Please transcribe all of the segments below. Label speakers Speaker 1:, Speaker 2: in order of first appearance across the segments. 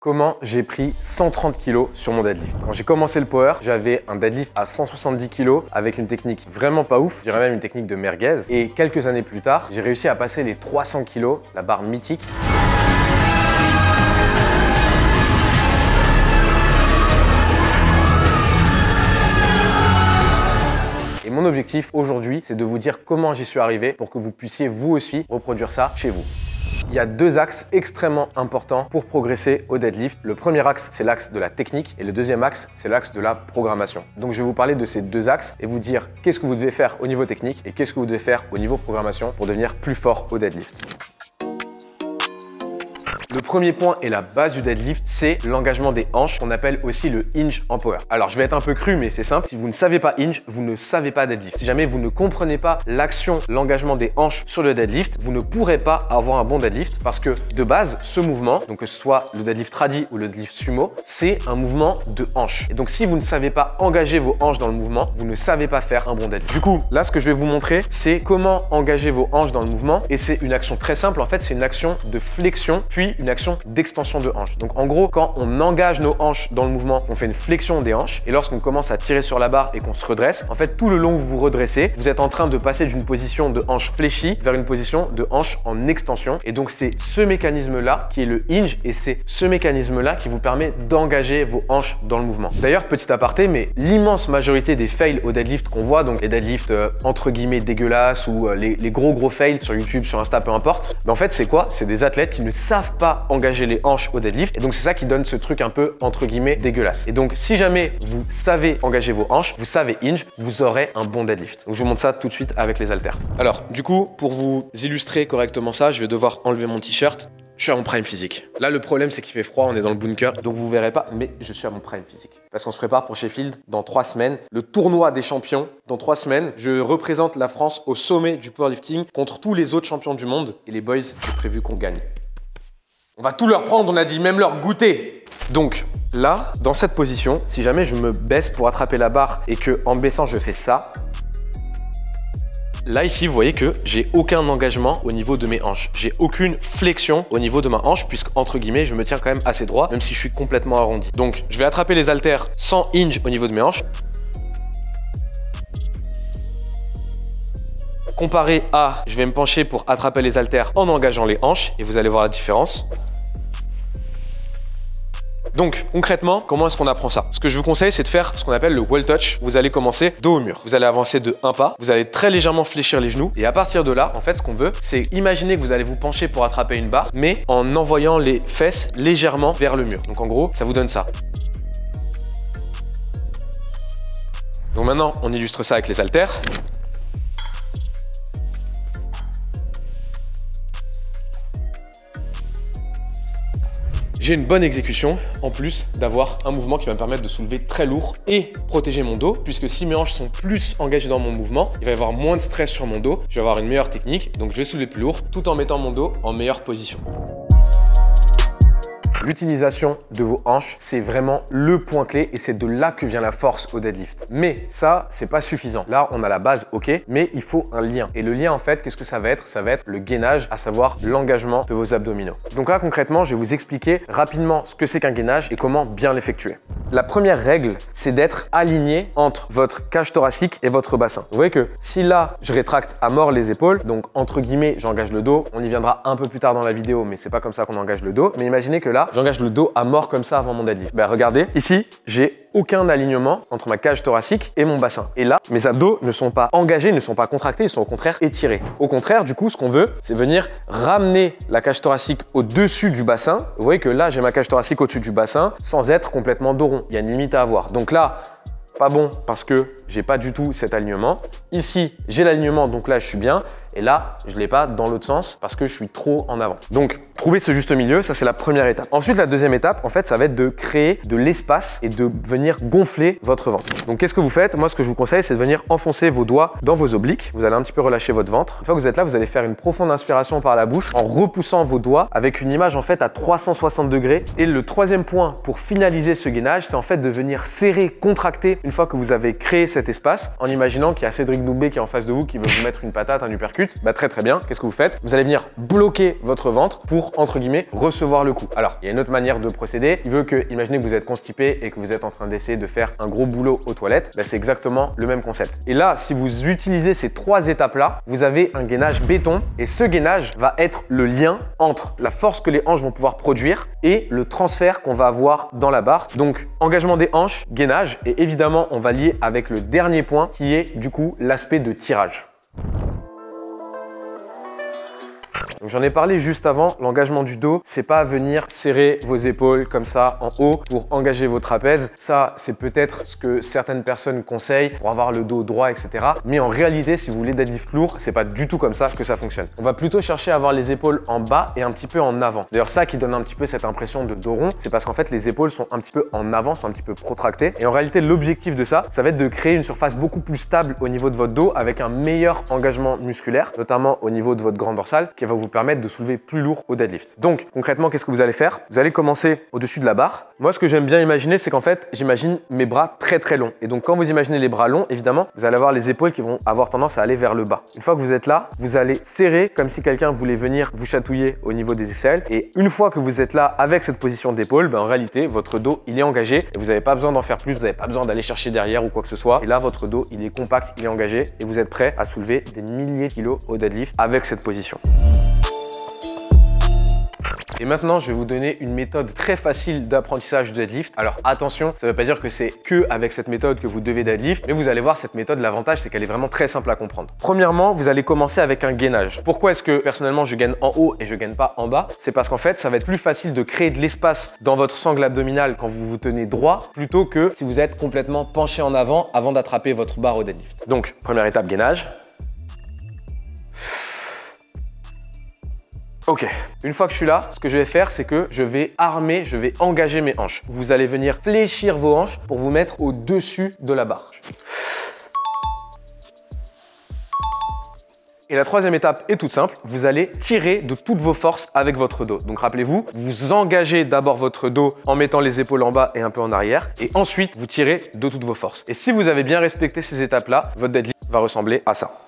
Speaker 1: comment j'ai pris 130 kg sur mon deadlift. Quand j'ai commencé le power, j'avais un deadlift à 170 kg avec une technique vraiment pas ouf, je dirais même une technique de merguez. Et quelques années plus tard, j'ai réussi à passer les 300 kg, la barre mythique. Et mon objectif aujourd'hui, c'est de vous dire comment j'y suis arrivé pour que vous puissiez vous aussi reproduire ça chez vous. Il y a deux axes extrêmement importants pour progresser au deadlift. Le premier axe, c'est l'axe de la technique et le deuxième axe, c'est l'axe de la programmation. Donc, je vais vous parler de ces deux axes et vous dire qu'est-ce que vous devez faire au niveau technique et qu'est-ce que vous devez faire au niveau programmation pour devenir plus fort au deadlift. Le premier point et la base du deadlift, c'est l'engagement des hanches, qu'on appelle aussi le hinge en power. Alors, je vais être un peu cru, mais c'est simple. Si vous ne savez pas hinge, vous ne savez pas deadlift. Si jamais vous ne comprenez pas l'action, l'engagement des hanches sur le deadlift, vous ne pourrez pas avoir un bon deadlift parce que de base, ce mouvement, donc que ce soit le deadlift tradi ou le deadlift sumo, c'est un mouvement de hanches. Et donc, si vous ne savez pas engager vos hanches dans le mouvement, vous ne savez pas faire un bon deadlift. Du coup, là, ce que je vais vous montrer, c'est comment engager vos hanches dans le mouvement. Et c'est une action très simple. En fait, c'est une action de flexion, puis une action d'extension de hanche. Donc en gros, quand on engage nos hanches dans le mouvement, on fait une flexion des hanches et lorsqu'on commence à tirer sur la barre et qu'on se redresse, en fait tout le long où vous vous redressez, vous êtes en train de passer d'une position de hanche fléchie vers une position de hanche en extension et donc c'est ce mécanisme là qui est le hinge et c'est ce mécanisme là qui vous permet d'engager vos hanches dans le mouvement. D'ailleurs, petit aparté, mais l'immense majorité des fails au deadlift qu'on voit, donc les deadlifts entre guillemets dégueulasses ou les gros fails sur YouTube, sur Insta, peu importe, mais en fait c'est quoi? C'est des athlètes qui ne savent pas engager les hanches au deadlift et donc c'est ça qui donne ce truc un peu entre guillemets dégueulasse. Et donc si jamais vous savez engager vos hanches, vous savez hinge, vous aurez un bon deadlift. Donc je vous montre ça tout de suite avec les haltères. Alors du coup, pour vous illustrer correctement ça, je vais devoir enlever mon t-shirt. Je suis à mon prime physique. Là, le problème, c'est qu'il fait froid, on est dans le bunker, donc vous verrez pas, mais je suis à mon prime physique. Parce qu'on se prépare pour Sheffield dans 3 semaines, le tournoi des champions. Dans 3 semaines, je représente la France au sommet du powerlifting contre tous les autres champions du monde. Et les boys, j'ai prévu qu'on gagne. On va tout leur prendre, on a dit, même leur goûter. Donc là, dans cette position, si jamais je me baisse pour attraper la barre et que en me baissant, je fais ça, là ici, vous voyez que j'ai aucun engagement au niveau de mes hanches. J'ai aucune flexion au niveau de ma hanche puisque, entre guillemets, je me tiens quand même assez droit, même si je suis complètement arrondi. Donc, je vais attraper les haltères sans hinge au niveau de mes hanches. Comparé à, je vais me pencher pour attraper les haltères en engageant les hanches et vous allez voir la différence. Donc, concrètement, comment est-ce qu'on apprend ça? Ce que je vous conseille, c'est de faire ce qu'on appelle le wall touch. Vous allez commencer dos au mur. Vous allez avancer de 1 pas. Vous allez très légèrement fléchir les genoux. Et à partir de là, en fait, ce qu'on veut, c'est imaginer que vous allez vous pencher pour attraper une barre, mais en envoyant les fesses légèrement vers le mur. Donc, en gros, ça vous donne ça. Donc maintenant, on illustre ça avec les haltères. J'ai une bonne exécution, en plus d'avoir un mouvement qui va me permettre de soulever très lourd et protéger mon dos, puisque si mes hanches sont plus engagées dans mon mouvement, il va y avoir moins de stress sur mon dos, je vais avoir une meilleure technique, donc je vais soulever plus lourd, tout en mettant mon dos en meilleure position. L'utilisation de vos hanches, c'est vraiment le point clé et c'est de là que vient la force au deadlift. Mais ça, c'est pas suffisant. Là, on a la base, ok, mais il faut un lien. Et le lien, en fait, qu'est-ce que ça va être? Ça va être le gainage, à savoir l'engagement de vos abdominaux. Donc là, concrètement, je vais vous expliquer rapidement ce que c'est qu'un gainage et comment bien l'effectuer. La première règle, c'est d'être aligné entre votre cage thoracique et votre bassin. Vous voyez que si là, je rétracte à mort les épaules, donc entre guillemets, j'engage le dos, on y viendra un peu plus tard dans la vidéo, mais c'est pas comme ça qu'on engage le dos. Mais imaginez que là, j'engage le dos à mort comme ça avant mon deadlift. Ben regardez, ici, j'ai aucun alignement entre ma cage thoracique et mon bassin. Et là, mes abdos ne sont pas engagés, ne sont pas contractés, ils sont au contraire étirés. Au contraire, du coup, ce qu'on veut, c'est venir ramener la cage thoracique au-dessus du bassin. Vous voyez que là, j'ai ma cage thoracique au-dessus du bassin sans être complètement dos rond. Il y a une limite à avoir. Donc là, pas bon parce que j'ai pas du tout cet alignement. Ici, j'ai l'alignement, donc là, je suis bien. Et là, je ne l'ai pas dans l'autre sens parce que je suis trop en avant. Donc, trouver ce juste milieu, ça c'est la première étape. Ensuite, la deuxième étape, en fait, ça va être de créer de l'espace et de venir gonfler votre ventre. Donc, qu'est-ce que vous faites? Moi, ce que je vous conseille, c'est de venir enfoncer vos doigts dans vos obliques. Vous allez un petit peu relâcher votre ventre. Une fois que vous êtes là, vous allez faire une profonde inspiration par la bouche en repoussant vos doigts avec une image en fait à 360 degrés. Et le troisième point pour finaliser ce gainage, c'est en fait de venir serrer, contracter une fois que vous avez créé cet espace en imaginant qu'il y a Cédric Doumbé qui est en face de vous qui veut vous mettre une patate, un uppercut. Bah, très bien. Qu'est-ce que vous faites? Vous allez venir bloquer votre ventre pour pour, entre guillemets, recevoir le coup. Alors, il y a une autre manière de procéder. Il veut que, imaginez que vous êtes constipé et que vous êtes en train d'essayer de faire un gros boulot aux toilettes, bah, c'est exactement le même concept. Et là, si vous utilisez ces 3 étapes-là, vous avez un gainage béton et ce gainage va être le lien entre la force que les hanches vont pouvoir produire et le transfert qu'on va avoir dans la barre. Donc, engagement des hanches, gainage et évidemment, on va lier avec le dernier point qui est du coup l'aspect de tirage. J'en ai parlé juste avant, l'engagement du dos, c'est pas venir serrer vos épaules comme ça en haut pour engager vos trapèzes. Ça, c'est peut-être ce que certaines personnes conseillent pour avoir le dos droit, etc. Mais en réalité, si vous voulez deadlift lourd, c'est pas du tout comme ça que ça fonctionne. On va plutôt chercher à avoir les épaules en bas et un petit peu en avant. D'ailleurs, ça qui donne un petit peu cette impression de dos rond, c'est parce qu'en fait, les épaules sont un petit peu en avant, sont un petit peu protractées. Et en réalité, l'objectif de ça, ça va être de créer une surface beaucoup plus stable au niveau de votre dos avec un meilleur engagement musculaire, notamment au niveau de votre grand dorsal, qui va vous permettre de soulever plus lourd au deadlift. Donc concrètement, qu'est-ce que vous allez faire? Vous allez commencer au-dessus de la barre. Moi, ce que j'aime bien imaginer, c'est qu'en fait, j'imagine mes bras très très longs. Et donc quand vous imaginez les bras longs, évidemment, vous allez avoir les épaules qui vont avoir tendance à aller vers le bas. Une fois que vous êtes là, vous allez serrer comme si quelqu'un voulait venir vous chatouiller au niveau des aisselles. Et une fois que vous êtes là avec cette position d'épaule, ben, en réalité, votre dos, il est engagé et vous n'avez pas besoin d'en faire plus, vous n'avez pas besoin d'aller chercher derrière ou quoi que ce soit. Et là, votre dos, il est compact, il est engagé et vous êtes prêt à soulever des milliers de kilos au deadlift avec cette position. Et maintenant, je vais vous donner une méthode très facile d'apprentissage de deadlift. Alors attention, ça ne veut pas dire que c'est que avec cette méthode que vous devez deadlift, mais vous allez voir cette méthode, l'avantage c'est qu'elle est vraiment très simple à comprendre. Premièrement, vous allez commencer avec un gainage. Pourquoi est-ce que personnellement je gaine en haut et je gagne pas en bas? C'est parce qu'en fait, ça va être plus facile de créer de l'espace dans votre sangle abdominale quand vous vous tenez droit plutôt que si vous êtes complètement penché en avant d'attraper votre barre au deadlift. Donc, première étape, gainage. Ok, une fois que je suis là, ce que je vais faire, c'est que je vais engager mes hanches. Vous allez venir fléchir vos hanches pour vous mettre au-dessus de la barre. Et la troisième étape est toute simple, vous allez tirer de toutes vos forces avec votre dos. Donc rappelez-vous, vous engagez d'abord votre dos en mettant les épaules en bas et un peu en arrière. Et ensuite, vous tirez de toutes vos forces. Et si vous avez bien respecté ces étapes-là, votre deadlift va ressembler à ça.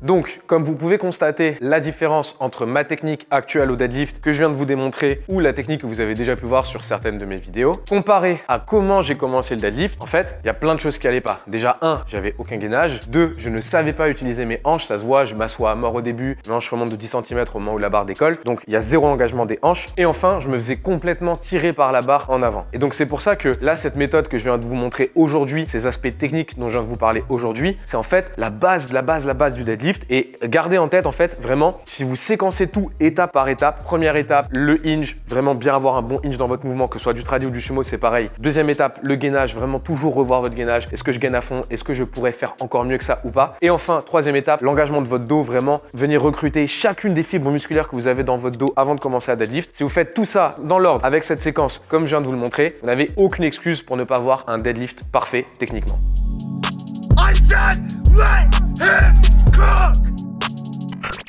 Speaker 1: Donc, comme vous pouvez constater la différence entre ma technique actuelle au deadlift que je viens de vous démontrer ou la technique que vous avez déjà pu voir sur certaines de mes vidéos, comparé à comment j'ai commencé le deadlift, en fait, il y a plein de choses qui n'allaient pas. Déjà, 1, j'avais aucun gainage. 2, je ne savais pas utiliser mes hanches. Ça se voit, je m'assois à mort au début, mes hanches remontent de 10 cm au moment où la barre décolle. Donc, il y a zéro engagement des hanches. Et enfin, je me faisais complètement tirer par la barre en avant. Et donc, c'est pour ça que là, cette méthode que je viens de vous montrer aujourd'hui, ces aspects techniques dont je viens de vous parler aujourd'hui, c'est en fait la base du deadlift. Et gardez en tête, en fait, vraiment, si vous séquencez tout étape par étape, première étape, le hinge, vraiment bien avoir un bon hinge dans votre mouvement, que ce soit du tradi ou du sumo, c'est pareil. Deuxième étape, le gainage, vraiment toujours revoir votre gainage. Est-ce que je gaine à fond? Est-ce que je pourrais faire encore mieux que ça ou pas? Et enfin, troisième étape, l'engagement de votre dos, vraiment venir recruter chacune des fibres musculaires que vous avez dans votre dos avant de commencer à deadlift. Si vous faites tout ça dans l'ordre avec cette séquence, comme je viens de vous le montrer, vous n'avez aucune excuse pour ne pas avoir un deadlift parfait techniquement.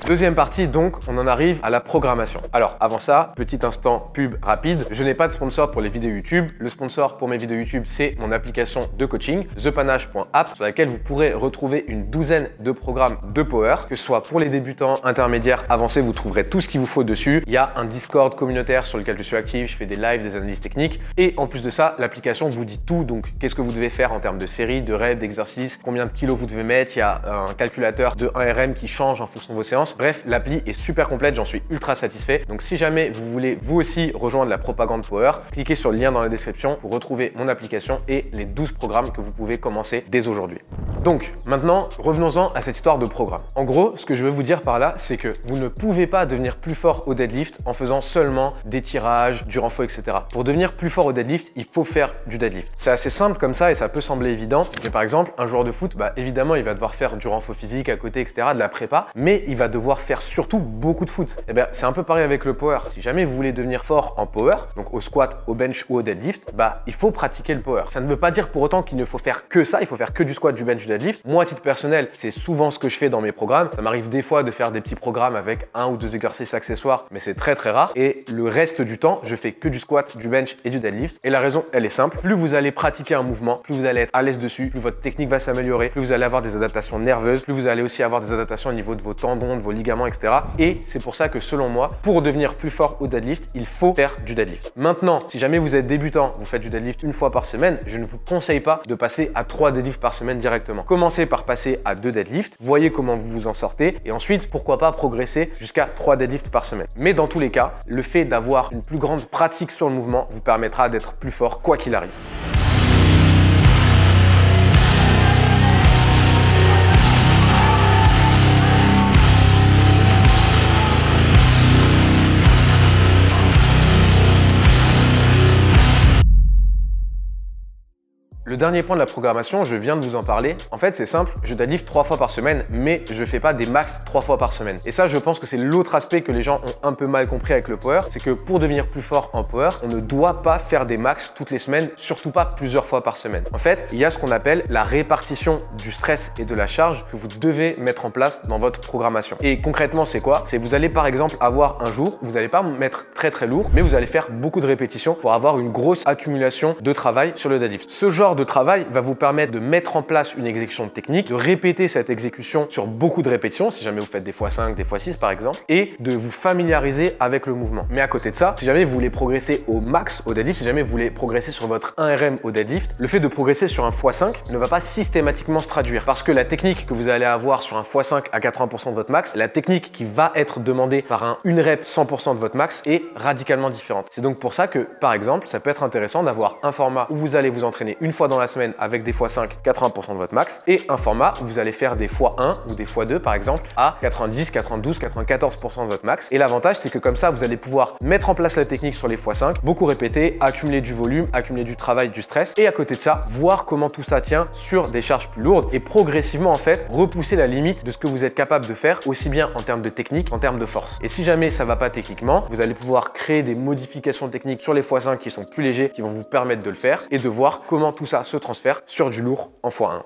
Speaker 1: Deuxième partie, donc, on en arrive à la programmation. Alors, avant ça, petit instant pub rapide. Je n'ai pas de sponsor pour les vidéos YouTube. Le sponsor pour mes vidéos YouTube, c'est mon application de coaching, thepanache.app, sur laquelle vous pourrez retrouver une douzaine de programmes de power, que ce soit pour les débutants, intermédiaires, avancés, vous trouverez tout ce qu'il vous faut dessus. Il y a un Discord communautaire sur lequel je suis actif, je fais des lives, des analyses techniques. Et en plus de ça, l'application vous dit tout. Donc, qu'est-ce que vous devez faire en termes de séries, de rêves, d'exercices, combien de kilos vous devez mettre. Il y a un calculateur de 1RM qui change en fonction de vos séances. Bref, l'appli est super complète, j'en suis ultra satisfait. Donc si jamais vous voulez vous aussi rejoindre la propagande power, cliquez sur le lien dans la description pour retrouver mon application et les 12 programmes que vous pouvez commencer dès aujourd'hui. Donc maintenant, revenons-en à cette histoire de programme. En gros, ce que je veux vous dire par là, c'est que vous ne pouvez pas devenir plus fort au deadlift en faisant seulement des tirages, du renfort, etc. Pour devenir plus fort au deadlift, il faut faire du deadlift. C'est assez simple comme ça et ça peut sembler évident. Mais par exemple, un joueur de foot, évidemment, il va devoir faire du renfort physique à côté, etc., de la prépa, mais il va devoir faire surtout beaucoup de foot. Et bien, c'est un peu pareil avec le power. Si jamais vous voulez devenir fort en power, donc au squat, au bench ou au deadlift, il faut pratiquer le power. Ça ne veut pas dire pour autant qu'il ne faut faire que ça, il faut faire que du squat, du bench, deadlift. Moi, à titre personnel, c'est souvent ce que je fais dans mes programmes. Ça m'arrive des fois de faire des petits programmes avec 1 ou 2 exercices accessoires, mais c'est très rare. Et le reste du temps, je fais que du squat, du bench et du deadlift. Et la raison, elle est simple. Plus vous allez pratiquer un mouvement, plus vous allez être à l'aise dessus, plus votre technique va s'améliorer, plus vous allez avoir des adaptations nerveuses, plus vous allez aussi avoir des adaptations au niveau de vos tendons, de vos ligaments, etc. Et c'est pour ça que selon moi, pour devenir plus fort au deadlift, il faut faire du deadlift. Maintenant, si jamais vous êtes débutant, vous faites du deadlift une fois par semaine, je ne vous conseille pas de passer à 3 deadlifts par semaine directement. Commencez par passer à 2 deadlifts, voyez comment vous vous en sortez et ensuite, pourquoi pas progresser jusqu'à 3 deadlifts par semaine. Mais dans tous les cas, le fait d'avoir une plus grande pratique sur le mouvement vous permettra d'être plus fort quoi qu'il arrive. Le dernier point de la programmation, je viens de vous en parler. En fait, c'est simple, je deadlift 3 fois par semaine, mais je fais pas des max 3 fois par semaine. Et ça, je pense que c'est l'autre aspect que les gens ont un peu mal compris avec le power, c'est que pour devenir plus fort en power, on ne doit pas faire des max toutes les semaines, surtout pas plusieurs fois par semaine. En fait, il y a ce qu'on appelle la répartition du stress et de la charge que vous devez mettre en place dans votre programmation. Et concrètement, c'est quoi? C'est vous allez par exemple avoir un jour, vous n'allez pas mettre très lourd, mais vous allez faire beaucoup de répétitions pour avoir une grosse accumulation de travail sur le deadlift. Ce genre de travail va vous permettre de mettre en place une exécution technique, de répéter cette exécution sur beaucoup de répétitions, si jamais vous faites des x5, des x6 par exemple, et de vous familiariser avec le mouvement. Mais à côté de ça, si jamais vous voulez progresser au max au deadlift, si jamais vous voulez progresser sur votre 1RM au deadlift, le fait de progresser sur un x5 ne va pas systématiquement se traduire parce que la technique que vous allez avoir sur un x5 à 80% de votre max, la technique qui va être demandée par un 1 rep 100% de votre max est radicalement différente. C'est donc pour ça que, par exemple, ça peut être intéressant d'avoir un format où vous allez vous entraîner une fois dans la semaine avec des x5 80% de votre max et un format où vous allez faire des x1 ou des x2 par exemple à 90, 92, 94% de votre max. Et l'avantage, c'est que comme ça, vous allez pouvoir mettre en place la technique sur les x5, beaucoup répéter, accumuler du volume, accumuler du travail, du stress et à côté de ça, voir comment tout ça tient sur des charges plus lourdes et progressivement en fait, repousser la limite de ce que vous êtes capable de faire aussi bien en termes de technique qu'en termes de force. Et si jamais ça va pas techniquement, vous allez pouvoir créer des modifications techniques sur les x5 qui sont plus légers, qui vont vous permettre de le faire et de voir comment tout ça se transfère sur du lourd en x1.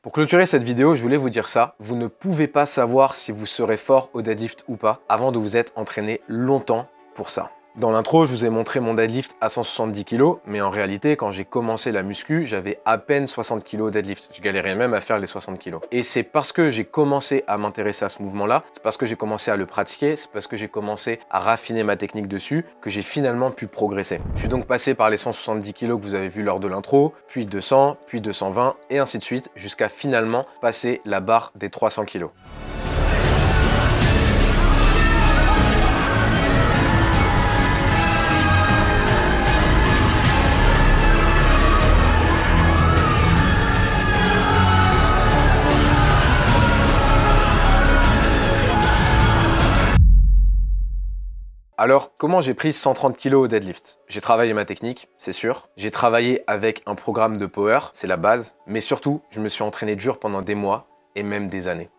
Speaker 1: Pour clôturer cette vidéo, je voulais vous dire ça. Vous ne pouvez pas savoir si vous serez fort au deadlift ou pas avant de vous être entraîné longtemps pour ça. Dans l'intro, je vous ai montré mon deadlift à 170 kg, mais en réalité, quand j'ai commencé la muscu, j'avais à peine 60 kg au deadlift. Je galérais même à faire les 60 kg. Et c'est parce que j'ai commencé à m'intéresser à ce mouvement-là, c'est parce que j'ai commencé à le pratiquer, c'est parce que j'ai commencé à raffiner ma technique dessus, que j'ai finalement pu progresser. Je suis donc passé par les 170 kg que vous avez vu lors de l'intro, puis 200, puis 220, et ainsi de suite, jusqu'à finalement passer la barre des 300 kg. Alors, comment j'ai pris 130 kg au deadlift? J'ai travaillé ma technique, c'est sûr. J'ai travaillé avec un programme de power, c'est la base. Mais surtout, je me suis entraîné dur pendant des mois et même des années.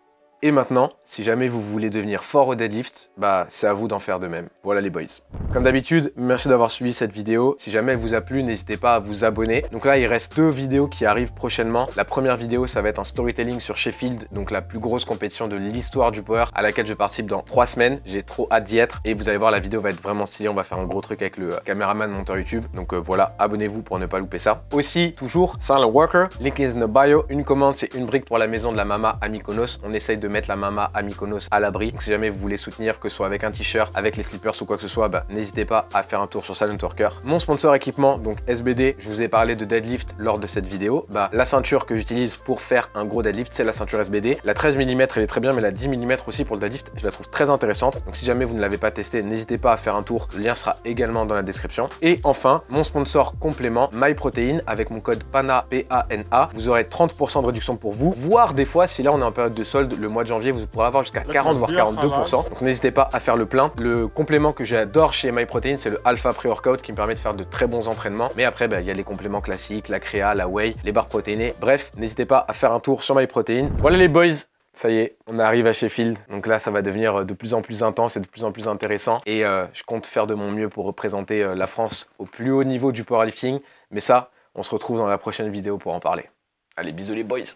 Speaker 1: Et maintenant, si jamais vous voulez devenir fort au deadlift, bah c'est à vous d'en faire de même. Voilà les boys. Comme d'habitude, merci d'avoir suivi cette vidéo. Si jamais elle vous a plu, n'hésitez pas à vous abonner. Donc là, il reste 2 vidéos qui arrivent prochainement. La première vidéo, ça va être un storytelling sur Sheffield, donc la plus grosse compétition de l'histoire du power à laquelle je participe dans 3 semaines. J'ai trop hâte d'y être et vous allez voir, la vidéo va être vraiment stylée. On va faire un gros truc avec le caméraman monteur YouTube. Donc voilà, abonnez-vous pour ne pas louper ça. Aussi, toujours, Silent Walker, link is in the bio. Une commande, c'est une brique pour la maison de la Mama à Mykonos. On essaye de mettre la Mama à Mykonos à l'abri. Donc si jamais vous voulez soutenir, que ce soit avec un t-shirt, avec les slippers ou quoi que ce soit, bah, n'hésitez pas à faire un tour sur Silent Worker. Mon sponsor équipement, donc SBD, je vous ai parlé de deadlift lors de cette vidéo. Bah, la ceinture que j'utilise pour faire un gros deadlift, c'est la ceinture SBD. La 13 mm, elle est très bien, mais la 10 mm aussi pour le deadlift, je la trouve très intéressante. Donc si jamais vous ne l'avez pas testé, n'hésitez pas à faire un tour. Le lien sera également dans la description. Et enfin, mon sponsor complément, MyProtein, avec mon code PANA, P-A-N-A. Vous aurez 30% de réduction pour vous, voire des fois, si là on est en période de solde, le mois de janvier, vous pourrez avoir jusqu'à 40 voire 42%. Donc n'hésitez pas à faire le plein. Le complément que j'adore chez MyProtein, c'est le Alpha Pre-Workout qui me permet de faire de très bons entraînements. Mais après, bah, y a les compléments classiques, la créa, la whey, les barres protéinées. Bref, n'hésitez pas à faire un tour sur MyProtein. Voilà les boys, Ça y est, on arrive à Sheffield. Donc là, ça va devenir de plus en plus intense et de plus en plus intéressant. Et je compte faire de mon mieux pour représenter la France au plus haut niveau du powerlifting. Mais ça, on se retrouve dans la prochaine vidéo pour en parler. Allez, bisous les boys!